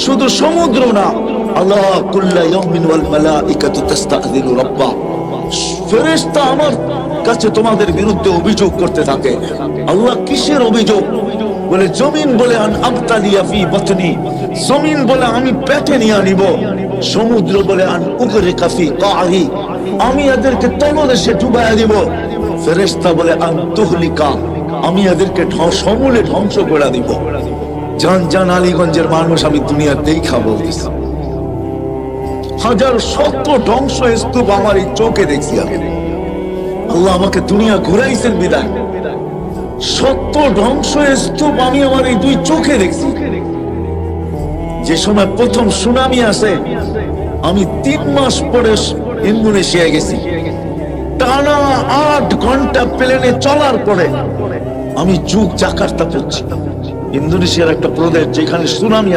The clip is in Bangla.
শুধু সমুদ্র না, আল্লাহ কুল্লা ইয়াউমিন ওয়াল মালাইকাতু তাস্তাযিনু রাব্বা, ফেরেশতা আমার কাছে তোমাদের বিরুদ্ধে অভিযোগ করতে থাকে। আল্লাহ কিসের অভিযোগ? বলে জমিন বলে আন আবতালিয়া ফি বাতনি, জমিন বলে আমি পেটে নিয়ে নিব। সমুদ্র বলে আন উগরিকা ফি কাহি, আমি এদেরকে তলদেশে ডুবাইয়া দিব। ফেরেশতা বলে আন তুহলিকা, আমি এদেরকে সমূলে ধ্বংস করে দিব। জান জান আলীগঞ্জের মানুষ, আমি দুনিয়ার দেখা বলতেছি, হাজার শত ধ্বংস স্তূপ আমার এই চোখে দেখছি আমি। আল্লাহ আমাকে দুনিয়া ঘুরাইছেন বিদায়, শত ধ্বংস স্তূপ আমি আমার এই দুই চোখে দেখছি। যে সময় প্রথম সুনামি আসে, আমি 3 মাস পরে ইন্দোনেশিয়া গেছি। টানা 8 ঘন্টা প্লেনে চলার পরে আমি জাকার্তা পড়ছি। ইন্দোনেশিয়ার একটা প্রদেশ যেখানে সুনামি